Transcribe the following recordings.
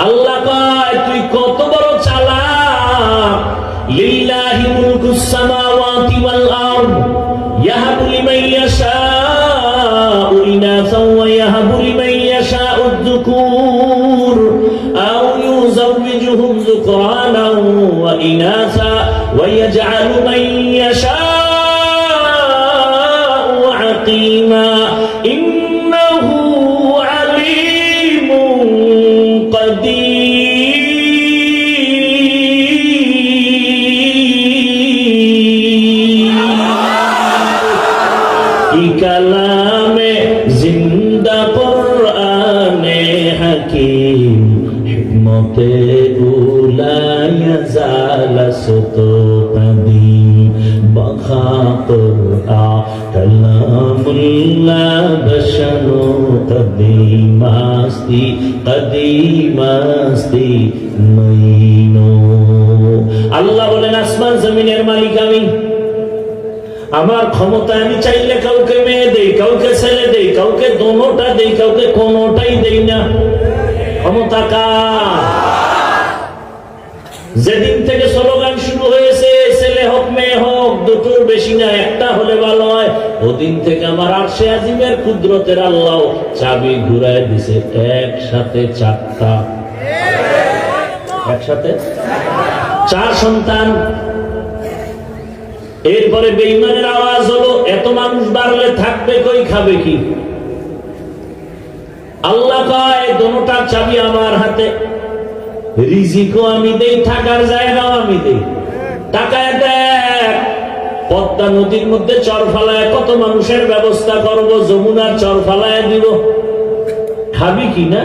আল্লাহ কয় তুই কত বড় চালাক। লিল্লাহি মুলকুস সামাওয়াতি ওয়াল আরদ ইয়াহাবু লিমান ইয়াশাউ ইনাসা ওয়া ইয়াহাবু লিমান ইয়াশাউ আয-যুকুর আও ইউযাওবিজুহুম যুকরানান ওয়া ইনাসা ওয়া ইয়াজআলু মান ইয়াশাউ আকিমা ইন্নাহু আলীমুন কাদির। কালামে জিন্দা কুরআনে হাকিম হিকমতে উলায়া জালাসত কাদিম বখাতুর আ কালামুল্লাহ বশনু কদিমাস্তি কদিমাস্তি মাইনো। আল্লাহ বলেন আসমান জমিনের মালিক আমি। আমার ক্ষমতা আমি চাইলে কাউকে মেয়ে দেই, কাউকে ছেলে দেই, কাউকে দোনোটা দেই, কাউকে কোনোটাই দেই না। ক্ষমতা কার? যেদিন থেকে স্লোগান শুরু হয়েছে ছেলে হোক মেয়ে হোক দুটোর বেশি না একটা হলে ভালো হয়, ওদিন থেকে আমার আরশে আজিমের কুদরতের আল্লাহ চাবি ঘুরায় দিছে একসাথে চারটা, একসাথে চার সন্তান। এরপরে বেঈমানের আওয়াজ হলো এত মানুষ বাড়লে থাকবে কই, খাবে কি? আল্লাহ কয় দোনোটার চাবি আমার হাতে, রিজিকও আমি দেই, থাকার জায়গাও আমি দেই। টাকায় দেখ পদ্মা নদীর মধ্যে চর ফালায় কত মানুষের ব্যবস্থা করব, যমুনার চর ফালায় দিব, খাবি কি না?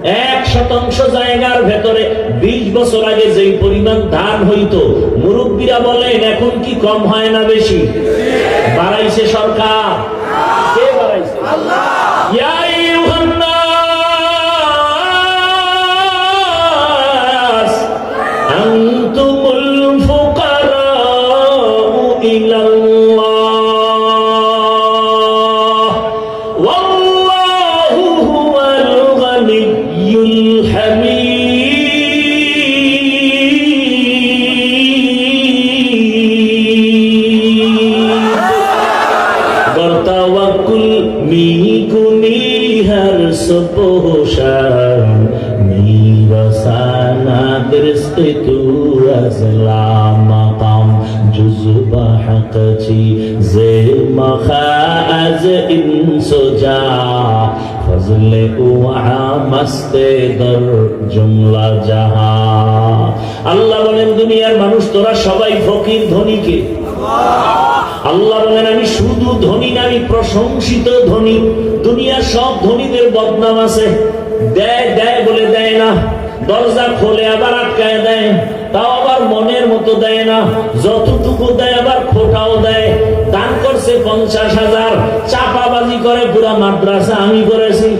1% জায়গার ভেতরে 20 বছর আগে যেই পরিমাণ ধান হইতো, মুরব্বীরা বলেন এখন কি কম হয় না বেশি? বাড়াইছে সরকার, কে বাড়াইছে? আল্লাহ। ইয়া আইয়ুহান নাস আনতুমুল ফুকারাউ ইলাল্লাহ ওয়াল্লাহু হুয়াল গনিয়্যুল হামিদ। বরতাওয়াক্কুল মিকুনি হর সুবহশান মিরাসানা দরস্তে তু আসলাম মাকাম জুজবা হাকচি জে মখাজ ইনসুজা ফজলে উআ মস্তে দর জুমলা জাহা। আল্লাহ বলেন দুনিয়ার মানুষ তোরা সবাই ফকির, ধনী কে? আল্লাহ বলেন আমি শুধু ধনী না, আমি প্রশংসিত ধনী। দুনিয়ার সব ধনীদের বদনাম আছে, দেয় দেয় বলে দেয় না, দরজা খোলে আবার আটকায় দেয়, তাও আবার মনের মতো দেয় না, যতটুকু দেয় আবার খোটাও দেয়। দান করছে 50,000, চাপাবাজি করে পুরা মাদ্রাসা আমি করেছি।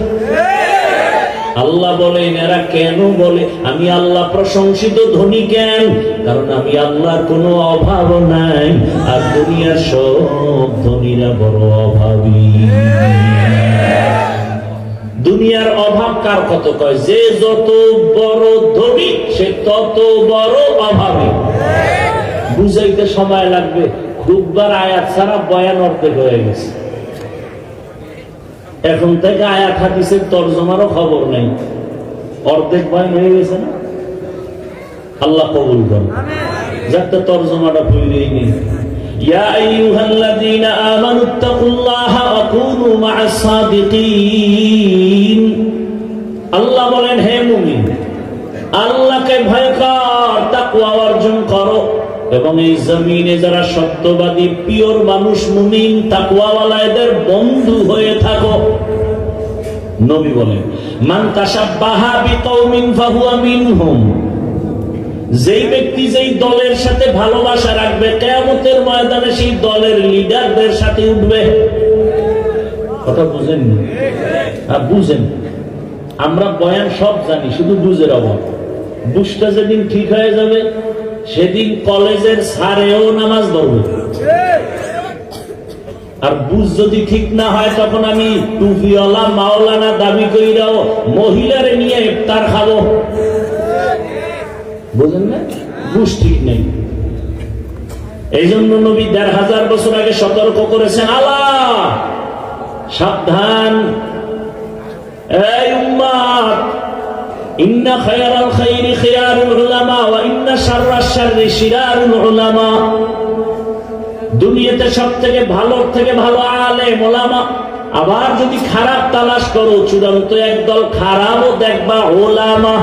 আল্লাহ বলেন এরা কেন বলে আমি আল্লাহ প্রশংসিত ধনী কেন? কারণ আমি আল্লাহর কোনো অভাব নাই, আর দুনিয়ার সব ধনীরা বড় অভাবী। দুনিয়ার অভাব কার কত কয়? যে যত বড় ধনী সে তত বড় অভাবী। বুঝাইতে সময় লাগবে, খুববার আয়াত ছাড়া বয়ান অর্ধেক হয়ে গেছে। এখন থেকে আয়াত হাদিসের তরজমারও খবর নেই, অর্ধেক বয়ান হয়ে গেছে না? আল্লাহ কবুল করুন, যাতে তরজমাটা পড়েই নেই। ইয়া আইয়ুহাল্লাযীনা আমানুত্তাকুল্লাহা ওয়া কুনু মা'আস সাদিকিন। আল্লাহ বলেন হে মুমিন, আল্লাহকে ভয় কর, তাকওয়া অর্জন করো, এবং এই জমিনে যারা সত্যবাদী পিওর মানুষ মুমিন তাকওয়াওয়ালা এদের বন্ধু হয়ে থাকো। নবী বলেন মান তাশাব্বাহা বিকওমিন ফাহুয়া মিনহুম। যেই ব্যক্তি যেই দলের সাথে ভালোবাসা রাখবে কিয়ামতের ময়দানে সেই দলের লিডারদের সাথে উঠবে। কথা বুঝেন? বুঝেন, আমরা বয়ান সব জানি, শুধু বুঝের অভাব। বুঝটা যেদিন ঠিক হয়ে যাবে সেদিন কলেজের স্যারেও নামাজ পড়বে, আর বুঝ যদি ঠিক না হয় তখন আমি টুপিওয়ালা মাওলানা দাবি কইরাও মহিলারে নিয়ে ইফতার খাবো। বুঝেন না? বুঝ ঠিক নেই। এই জন্য নবী ১৫০০ বছর আগে সতর্ক করেছেন, আল্লাহ সাবধান, এই উম্মাত, ইন্না খায়রাল খায়রি খিয়ারুল উলামা ওয়া ইন্না শাররাশ শাররি শিরারুল উলামা। দুনিয়াতে সবথেকে ভালো আলেম ওলামা, আবার যদি খারাপ তালাশ করো চূড়ান্ত একদল খারাপও দেখবা ওলামা।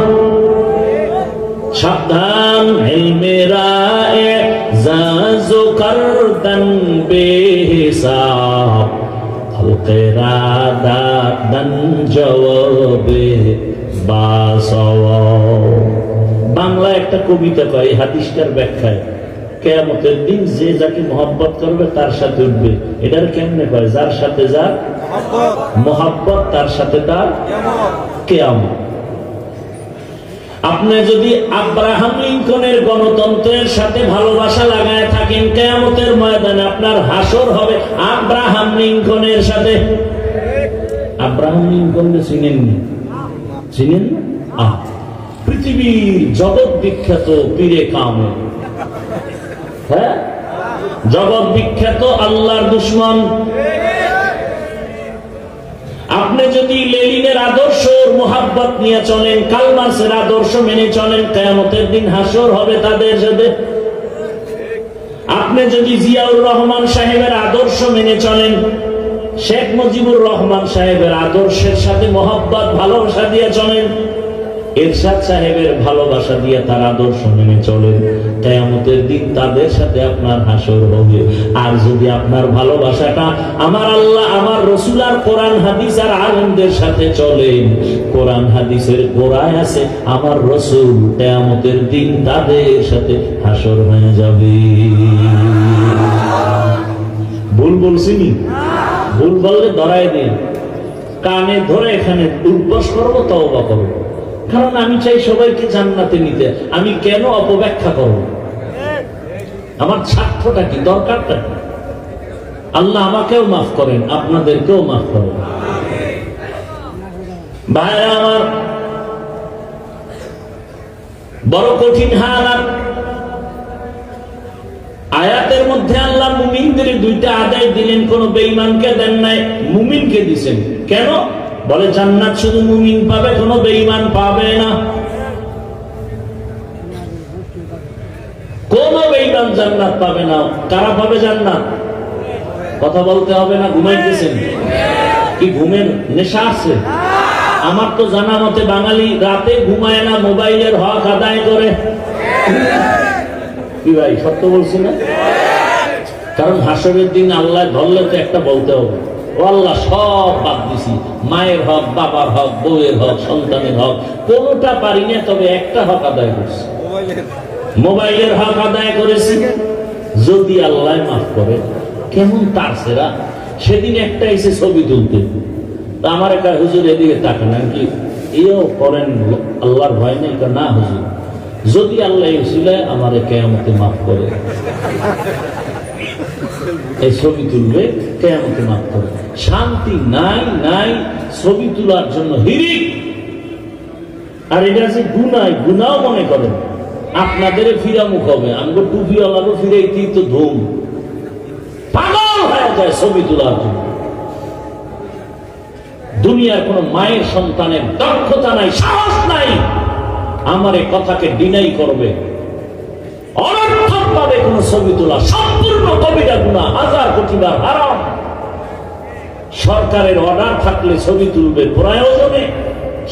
সাবধান, ইলমেরা এজাজু করদান বেহিসাব, খলকেরা দাদান জওয়াবে বাসওয়াব। বাংলা একটা কবিতা কয় হাদিসটার ব্যাখ্যায়, কিয়ামতের দিন যে যাকে মহব্বত করবে তার সাথে উঠবে। এটার কেমনে কয়? যার সাথে যার মহব্বত তার সাথে তার কিয়ামত। আপনি যদি আব্রাহাম লিঙ্কনের গণতন্ত্রের সাথে ভালোবাসা লাগায় থাকেন, কিয়ামতের ময়দানে আপনার হাসর হবে আব্রাহাম লিঙ্কনের সাথে। আব্রাহাম লিঙ্কনকে চিনেননি? চিনেন না? পৃথিবীর জগৎ বিখ্যাত পীরে কামেল, হ্যাঁ, জগৎ বিখ্যাত আল্লাহর দুশমন। আপনি যদি লেনিনের আদর্শ মোহাব্বত নিয়ে চলেন, কার্ল মার্ক্সের আদর্শ মেনে চলেন, কিয়ামতের দিন হাসর হবে তাদের সাথে। আপনি যদি জিয়াউর রহমান সাহেবের আদর্শ মেনে চলেন, শেখ মুজিবুর রহমান সাহেবের আদর্শের সাথে মোহাব্বত ভালোবাসা দিয়ে চলেন, এরশাদ সাহেবের ভালোবাসা দিয়ে তার আদর্শ মেনে চলেন, কিয়ামতের দিন তাদের সাথে আপনার হাসর হবে। আর যদি আপনার ভালোবাসাটা আমার আল্লাহ, আমার রাসূল আর কোরআন হাদিস আর আলেমদের সাথে চলেন, কোরআন হাদিসের গোড়ায় আছে আমার রাসূল, কিয়ামতের দিন তাদের সাথে হাসর হয়ে যাবে। ভুল বলছিনি? ভুল বললে ধরাই দিন, কানে ধরে এখানে উদ্বাস করবো, তওবা করবো। কারণ আমি চাই সবাইকে জান্নাতে নিতে। আমি কেন অপব্যাখ্যা করব? আমার স্বার্থটা কি, দরকারটা কি? আল্লাহ আমাকেও মাফ করেন, আপনাদেরকেও মাফ করেন। ভাইরা আমার, বড় কঠিন হালাত। আয়াতের মধ্যে আল্লাহ মুমিনদের দুইটা আদায় দিলেন, কোন বেঈমানকে দেন নাই, মুমিনকে দিছেন। কেন? বলে জান্নাত শুধু মুমিন পাবে, কোনো বেঈমান পাবে না। কোন বেঈমান জান্নাত পাবে না। কারা পাবে জান্নাত? কথা বলতে হবে না। ঘুমাইতেছেন কি? ঘুমের নেশা আছে? আমার তো জানা মতে বাঙালি রাতে ঘুমায় না, মোবাইলের হক আদায় করে। কি ভাই, সত্য বলছি না? কারণ হাসরের দিন আল্লাহ ধরলে তো একটা বলতে হবে, ও আল্লাহ সব বাদ দিছি, মায়ের হক, বাবার হক, বউয়ের হক, সন্তানের হক, কোনটা পারি না, তবে একটা হক আদায় করছি, মোবাইলের হক আদায় করেছি। যদি আল্লাহ মাফ করে, কেমন তার সেরা। সেদিন একটা এসে ছবি তুলতে, আমার একটা হুজুর এদিকে তাকান, কি এও করেন আল্লাহর ভয় নেই? না হুজুর, যদি আল্লাহ এসে আমার কিয়ামতে মাফ করে, এই ছবি তুলবে, কিয়ামতে মাফ করে। শান্তি নাই, নাই ছবি তোলার জন্য হিরিক। আর এটা যে গুনাহ, গুনাহ মনে করেন আপনাদের ফিরামুখ হবে, আমাকে টুপিওয়ালারও ফিরাইতেই তো ধুম, পাগল হয়ে যায় ছবি তোলার জন্য। দুনিয়ার কোন মায়ের সন্তানের দক্ষতা নাই, সাহস নাই, আমার এই কথাকে ডিনাই করবে, অনর্থক ভাবে কোন ছবি তোলা সম্পূর্ণ কবিরা গুনাহ, 1000 কোটি বার হারাম। সরকারের অর্ডার থাকলে ছবি তুলবে প্রয়োজনে,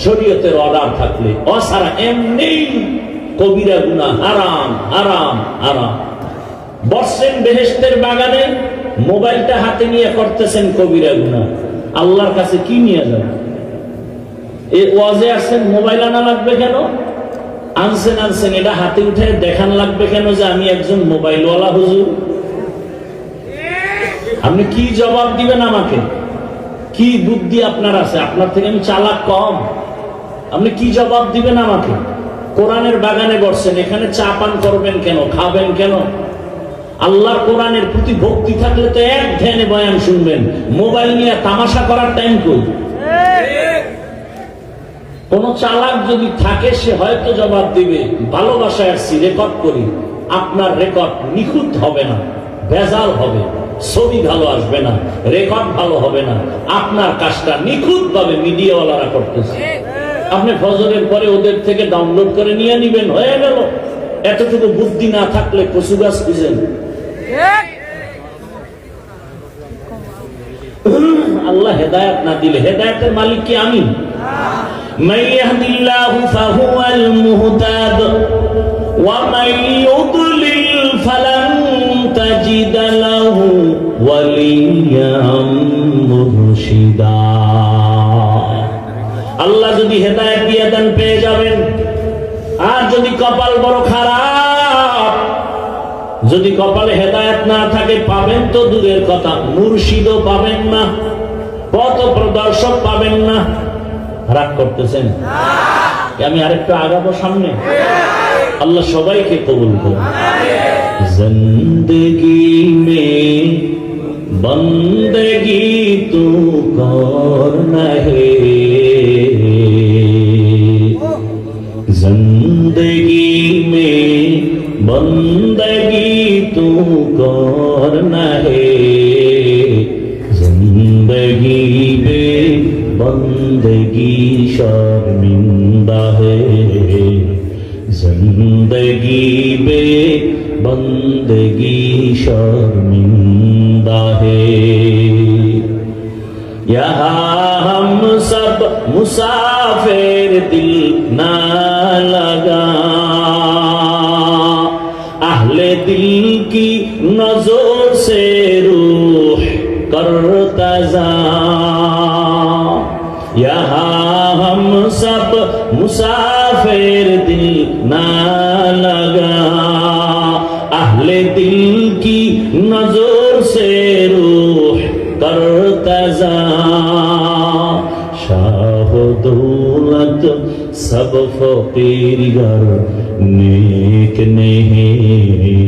শরীয়তের অর্ডার থাকলে, অসারা এমনি কবিরা গুনাহ, হারাম হারাম হারাম। বসছেন বেহেশতের বাগানে, মোবাইলটা হাতে নিয়ে করতেছেন কবিরা গুনাহ, আল্লাহর কাছে কি নিয়ে যাবে? এই ওয়াজে আসছেন, মোবাইল আনা লাগবে কেন? আনছেন, এটা হাতে উঠে দেখান লাগবে কেন যে আমি একজন মোবাইলওয়ালা হুজুর? আপনি কি জবাব দিবেন আমাকে? কি বুদ্ধি আপনার আছে? আপনার থেকে আমি চালাক কম? আপনি কি জবাব দিবেন আমাকে? কোরআনের বাগানে বসছেন, এখানে চা পান করবেন কেন, খাবেন কেন? আল্লাহর কোরআনের প্রতি ভক্তি থাকলে তো এক ধ্যানে বয়ান শুনবেন। মোবাইল নিয়ে তামাশা করার টাইম কই? কোন চালাক যদি থাকে সে হয়তো জবাব দিবে, ভালোবাসায় আসছি, রেকর্ড করি। আপনার রেকর্ড নিখুঁত হবে না, ভেজাল হবে, ছবি ভালো আসবে না, রেকর্ড ভালো হবে না। আপনার কাজটা নিখুঁত ভাবে মিডিয়াওয়ালারা করতেছে। আপনি ফজরের পরে ওদের থেকে ডাউনলোড করে নিয়ে নিবেন, হয়ে গেল। এতটুকু বুদ্ধি না থাকলে কচু গাছ খুঁজেন। আল্লাহ হেদায়েত না দিলে, হেদায়েতের মালিক কি আমি? মান ইয়াহদিল্লাহু ফাহুয়াল মুহতাদ ওয়া মান ইউদ্লিল ফালান তাজিদ লাহু ওয়ালিয়াম মুরশিদা। আল্লাহ যদি হেদায়েত দিয়ে দেন পেয়ে যাবেন, আর যদি কপাল বড় খারাপ, যদি কপালে হেদায়েত না থাকে পাবেন তো দূরের কথা, মুর্শিদও পাবেন না, পথ প্রদর্শক পাবেন না। রাগ করতেছেন? আমি আরেকটু আগাবো সামনে। আল্লাহ সবাইকে কবুল করুন। জিন্দেগি মে বন্দেগি তু করনা হে, जिंदगी में बंदगी तू करना है, जिंदगी में बंदगी शर्मिंदा है, जिंदगी में बंदगी शर्मिंदा है। यहाँ हम सब मुसाफिर दिल ना लगा, अहले दिल की नजर से रूह करता जा। यहाँ हम सब मुसाफिर दिल ना लगा, अहले दिल की नजर से रूह करता जा। शाह दौलत सब फकीर गर नेक नहीं,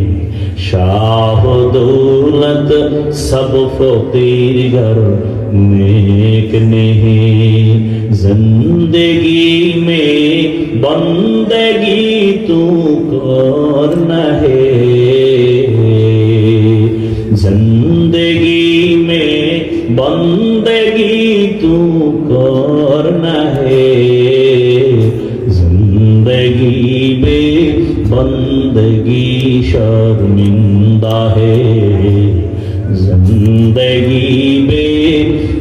शाह दौलत सब फकीर गर नेक नहीं, जिंदगी में बंदगी तू करना है, जिंदगी में बंदगी तू करना है, जिंदगी में बंदगी शर्मिंदा है, जिंदगी में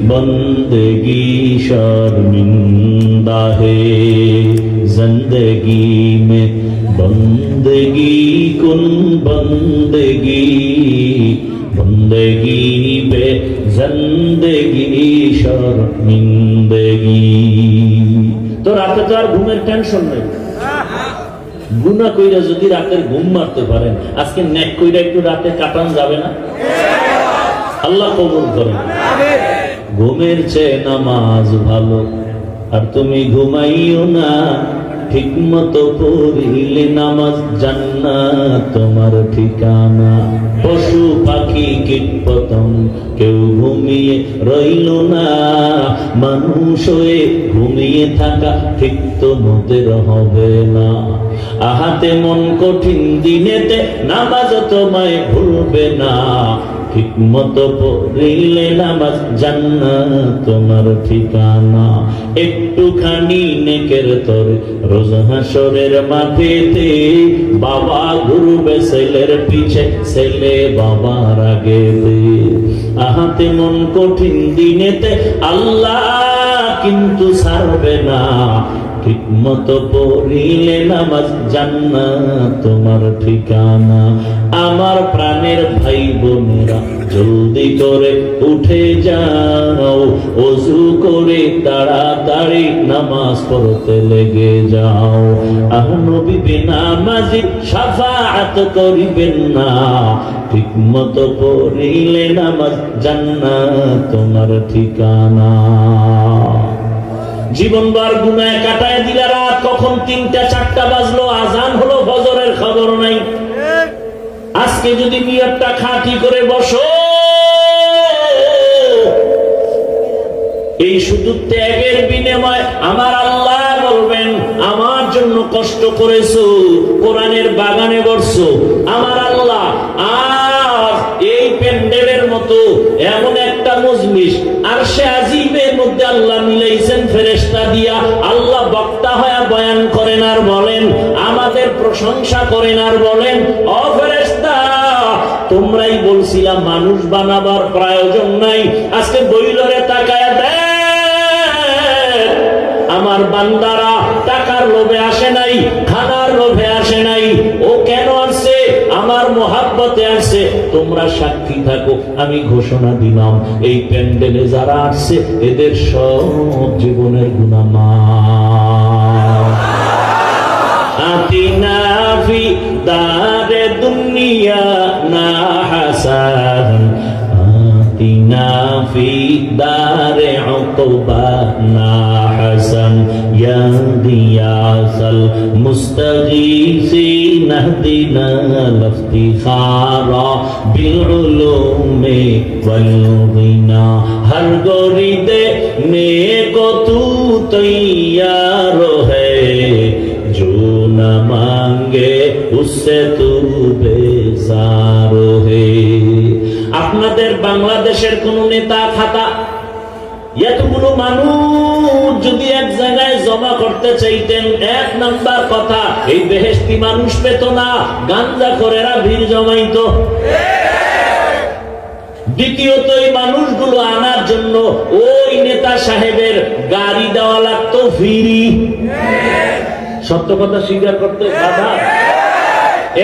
बंदगी शर्मिंदा है, जिंदगी में बंदगी कुन बंदगी, बंदगी पे जिंदगी शर्मिंदगी। তো রাতে তো আর ঘুমের টেনশন নেই। গুনাহ কইরা যদি রাতের ঘুম মারতে পারেন, আজকে নেক কইরা একটু রাতে কাটান যাবে না? আল্লাহ কবুল করেন। ঘুমের চেয়ে নামাজ ভালো, আর তুমি ঘুমাইও না, ঠিক মতো পড়িলে নামাজ জান্নাত তোমার ঠিকানা। পশু পাখি কীট পতঙ্গ কেউ ঘুমিয়ে রইল না, মানুষ হয়ে ঘুমিয়ে থাকা ঠিক তোমাদের হবে না। আহাতে মন কঠিন দিনেতে নামাজ তোমায় ভুলবে না, ঠিক মতো পড়িলে নামাজ জান্নাত তোমার ঠিকানা। একটুখানি নেকের তরে রোজ হাসরের মাঠেতে, বাবা ঘুরবে ছেলের পিছে, ছেলে বাবার আগেতে। আহাতে মন কঠিন দিনেতে আল্লাহ কিন্তু ছাড়বে না, ঠিক মতো পড়িলে নামাজ জান্নাত তোমার ঠিকানা। আমার প্রাণের ভাই বোনেরা জলদি করে উঠে যাও, ওযু করে তাড়াতাড়ি নামাজ পড়তে লেগে যাও। আর নবী বেনামাজি শাফাআত করিবেন না, ঠিক মতো পড়িলে নামাজ জান্নাত তোমার ঠিকানা। জীবনবার গুনায় কাটায় দিলা রাত, কখন ৩টা ৪টা বাজলো, আজান হলো, ফজরের খবর নাই। আজকে যদি নিয়তটা খাঁটি করে বসো, এই শুধু ত্যাগের বিনিময় আমার আল্লাহ বলে জন্য কষ্ট করেছো, কোরআনের বাগানে বসছো, আমার আল্লাহ আজ এই প্যান্ডেলের মতো এমন একটা মজলিস আরশে আজিমের মধ্যে আল্লাহ মিলাইছেন ফেরেশতা দিয়া। আল্লাহ বক্তা হয়ে বয়ান করেন আর বলেন, আমাদের প্রশংসা করেন আর বলেন, ও ফেরেশতা তোমরাই বলছিলা মানুষ বানাবার প্রয়োজন নাই, আজকে বইলরে তাকায়া দেখ আমার বান্দারা টাকার লোভে আসে নাই, খানার লোভে আসে নাই, ও কেন আসছে? আমার মোহাব্বতে আসছে। তোমরা সাক্ষী থাকো, আমি ঘোষণা দিলাম এই প্যান্ডেলে যারা আসছে এদের সব জীবনের গুনাহ মাফ। আতিনা ফি দারে দুনিয়া না হাসান, আতিনা ফি দারে উকবা না হাসান, ইয়া গিয়াসাল মুস্তাগীসিন ইহদিনা লিফতিখারা বিল উলুমি ওয়াল গিনা, হর গরিদে নেকো তু তৈয়ার হ্যায়, जो न मांगे उससे तू बेजार है। আপনাদের বাংলাদেশের কোন নেতা খাতা এতগুলো মানুষ যদি এক জায়গায় জমা করতে চাইতেন, এক নাম্বার কথা এই বেহেশতি মানুষ পেত না, গাঞ্জা করেরা ভিড় জমাইতো। দ্বিতীয়ত এই মানুষগুলো আনার জন্য ওই নেতা সাহেবের গাড়ি দেওয়া লাগতো ফ্রি। সত্য কথা স্বীকার করতে বাধা।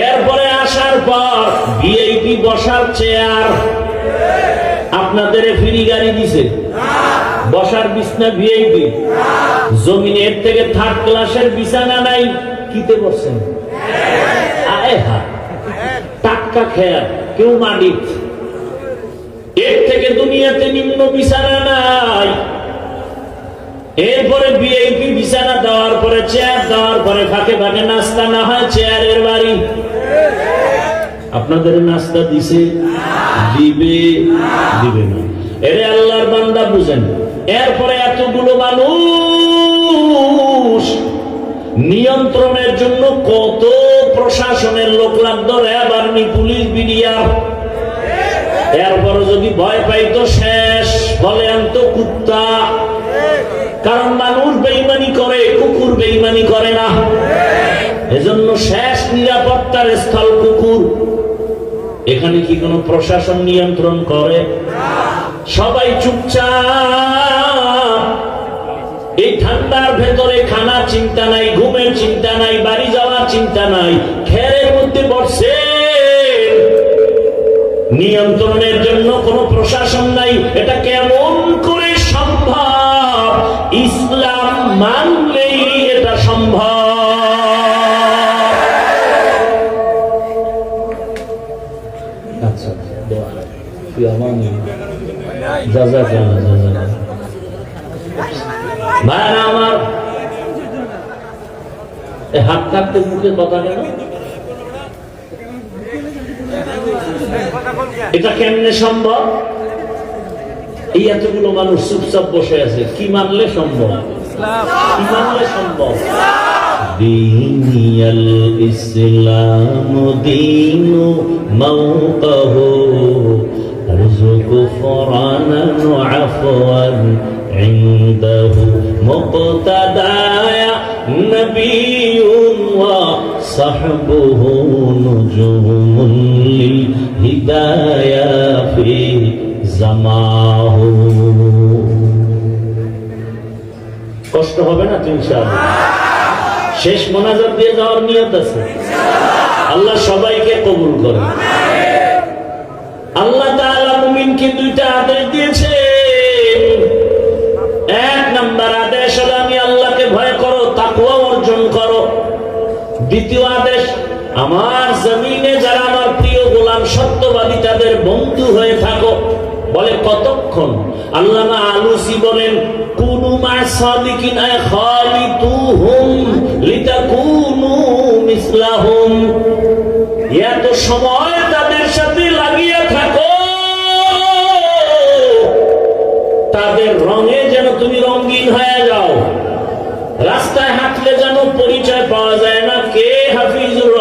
এরপরে আসার পর ভিআইপি বসার চেয়ার আপনাদের ফ্রি গাড়ি দিছে, বসার বিছনা ভিআইপি, জমিনের থেকে থার্ড ক্লাসের বিছানা নাই, কিতে বসছেন? আয় হা টাটকা খেয়ার, কেউ মাটিত, এর থেকে দুনিয়াতে নিম্ন বিছানা নাই। এরপরে ভিআইপি বিছানা দেওয়ার পরে চেয়ার দেওয়ার পরে ফাঁকে ফাঁকে নাস্তা না হয় চেয়ারের বাড়ি। আপনাদের নাস্তা দিছে? দিবে? দিবে না। এরে আল্লাহর বান্দা বুঝেন। এরপরে এতগুলো মানুষ নিয়ন্ত্রণের জন্য কত প্রশাসনের লোক লাগতো, র্যাব, আর্মি, পুলিশ, বিডিআর। এরপরে যদি ভয় পাইতো শেষ, বলে আনতো কুত্তা। কারণ মানুষ বেঈমানি করে, কুকুর বেঈমানি করে না। এজন্য শেষ নিরাপত্তার স্থল কুকুর। এখানে কি কোনো প্রশাসন নিয়ন্ত্রণ করে? সবাই চুপচাপ। এই ঠান্ডার ভেতরে খানার চিন্তা নাই, ঘুমের চিন্তা নাই, বাড়ি যাওয়ার চিন্তা নাই, খেরের মধ্যে বসে নিয়ন্ত্রণের জন্য কোনো প্রশাসন নাই। এটা কেমন করে সম্ভব? ইসলাম মানলেই এটা সম্ভব। আচ্ছা ভাইরা আমার, হাত কাটতে মুখে কথা কেন? এটা কেমনে সম্ভব? এই এতগুলো মানুষ চুপচাপ বসে আছে, কি মানলে সম্ভব? কি মানলে সম্ভব? দীনিয়াল ইসলাম দীনু মাওকাহু আরযুকু ফরানান আফওয়ান ইনদাহু মুক্তাদায়া নবিয়্যুন ওয়া সাহবুহু নুজুমুল লিল হিদায়া ফি জামাহু। কষ্ট হবে না তো ইনশাআল্লাহ। শেষ মোনাজাত দিয়ে যাওয়ার নিয়ত আছে। আল্লাহ সবাইকে কবুল করে। আল্লাহ তাআলা মুমিনকে দুইটা আদেশ দিয়েছে। এক নাম্বার আদেশ হলো আমি আল্লাহকে ভয় করো, তাকওয়া অর্জন করো। দ্বিতীয় আদেশ, আমার জমিনে যারা আমার প্রিয় গোলাম সত্যবাদী তাদের বন্ধু হয়ে থাকো। বলে কতক্ষণ? আল্লামা আলুসি বলেন, কুনু মা সাদিকিন আয় খালিতুহুম লিতাকুনু মিসলাহুম। এত সময় তাদের সাথে লাগিয়ে থাকো, তাদের রঙে যেন তুমি রঙিন হয়ে যাও। রাস্তায় হাঁটলে যেন পরিচয়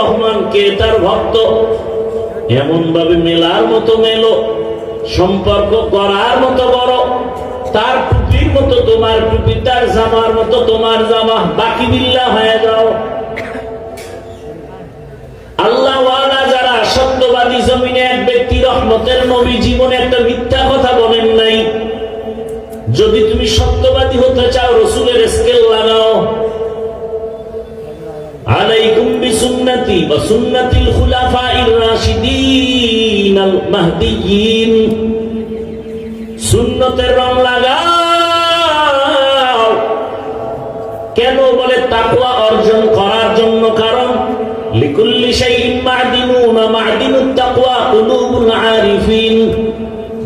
রহমান, কে তার ভক্ত, এমন ভাবে মেলার মতো মেলো, সম্পর্ক করার মতো বড়, তার টুপির মতো তোমার টুপি, তার জামার মতো তোমার জামা, বাকি বিল্লাহ হয়ে যাও। আল্লাহ ওয়ালা যারা সত্যবাদী, জমিনে এক ব্যক্তি রহমতের নবী জীবনে একটা মিথ্যা কথা বলেন নাই। যদি তুমি সত্যবাদী হতে চাও, রসুলের স্কেল লাগাও। আলাইকুম বিসুন্নতি ওয়া সুন্নাতিল খুলাফাইর রাশিদিন আল মাহদিয়িন, সুন্নতের রং লাগাও। কেন বলে? তাকওয়া অর্জন করার জন্য। কারণ লিকুল্লি শাইইন মা'দিনুন ওয়া মা'দিনুত তাকওয়া কুলুবুল আরিফিন,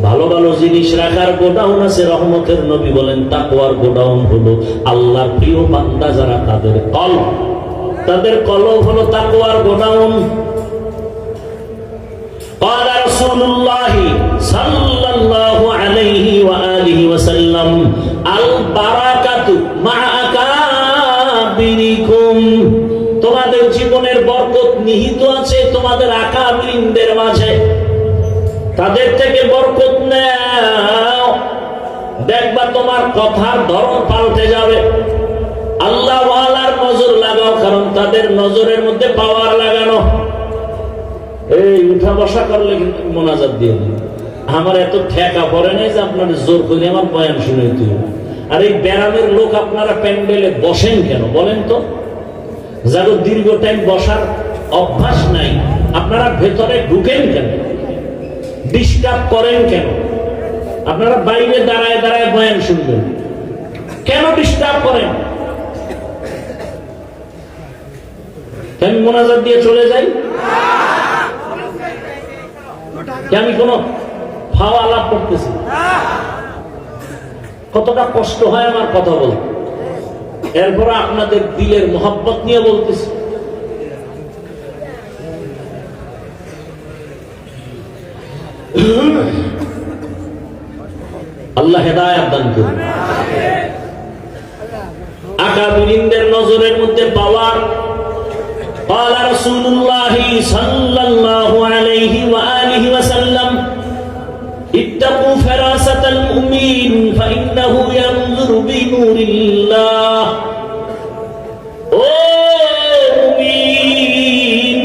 ভালো ভালো জিনিস রাখার গোডাউন আছে। রহমতের নবী বলেন তাকওয়ার গোডাউন হলো আল্লাহর প্রিয় বান্দা যারা, তাদের কলব, তাদের কলব হলো তাকওয়ার গোডাউন। قال رسول الله صلى الله عليه وآله وسلم البركة مع أكابركم, তোমাদের জীবনের বরকত নিহিত আছে তোমাদের আকাবিরিনদের মাঝে, তাদের থেকে বরকত নাও। দেখবা তোমার কথার ধরন পাল্টে যাবে। আল্লাহ ওয়ালার নজর লাগাও, কারণ তাদের নজরের মধ্যে পাওয়ার লাগানো। এই উঠা বসা করলে কিন্তু মোনাজাত দিয়ে দিন। আমার এত ঠেকা পড়ে নাই যে আপনার জোর করে আমার বয়ান শুনে দিও। আর এই ব্যারামের লোক আপনারা প্যান্ডেলে বসেন কেন বলেন তো? যাদের দীর্ঘ টাইম বসার অভ্যাস নাই, আপনারা ভেতরে ঢুকেন কেন? ডিস্টার্ব করেন কেন? আপনারা বাইরে দাঁড়ায় দাঁড়ায় বয়ান শুনবেন কেন? ডিস্টার্ব করেন। আমি মোনাজাত দিয়ে চলে যাই, আমি কোন ফাওয়া আলাপ করতেছি? কতটা কষ্ট হয় আমার কথা বলতে, এরপর আপনাদের দিলের মোহাব্বত নিয়ে বলতেছি। আল্লাহ হেদায়েত দান করুন। আকাবিরিনদের নজরের মধ্যে পাওয়ার। قال رسول الله صلى الله عليه وآله وسلم اتقوا فراسة المؤمن فإنه ينظر بنور الله। ও মুমিন,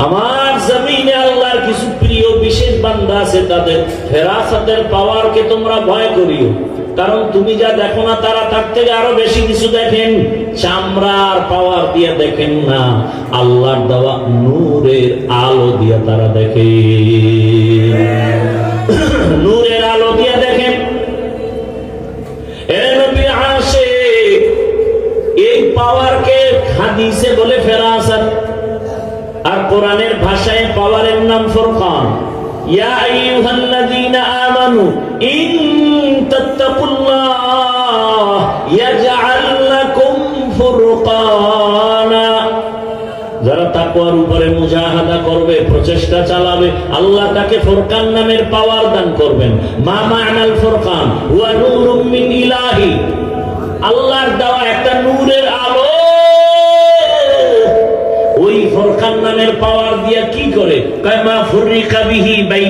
আমার জমিনে আল্লাহর কিছু প্রিয় বিশেষ বান্দা আছে, তাদের ফেরাসাতের পাওয়ারকে তোমরা ভয় করিও। কারণ তুমি যা দেখো না, তারা তার থেকে আরো বেশি কিছু দেখেন। চামড়ার পাওয়ার দিয়ে দেখেন না, আল্লাহর দেওয়া নূরের আলো দিয়ে তারা দেখে। নূরের আলো দিয়ে দেখেন। এই পাওয়ারকে হাদিসে বলে ফেরাসাত, আর কোরআনের ভাষায় পাওয়ারের নাম ফুরকান। ইয়া আইয়ুহাল্লাযীনা আমানু ইন তাত্তাকুল্লাহ ইয়াজআল লাকুম ফুরকানা, যারা তাকওয়ার উপরে মুজাহাদা করবে, প্রচেষ্টা চালাবে, আল্লাহ তাকে ফুরকান নামের পাওয়ার দান করবেন। মা মা'নাল ফুরকান হুয়া নূরুম মিন ইলাহি, আল্লাহর দেওয়া একটা নূরের আলো। ওই ফুরকান নামের পাওয়ার দিয়া কি করে? কামা ফুররিকা বিহি বাই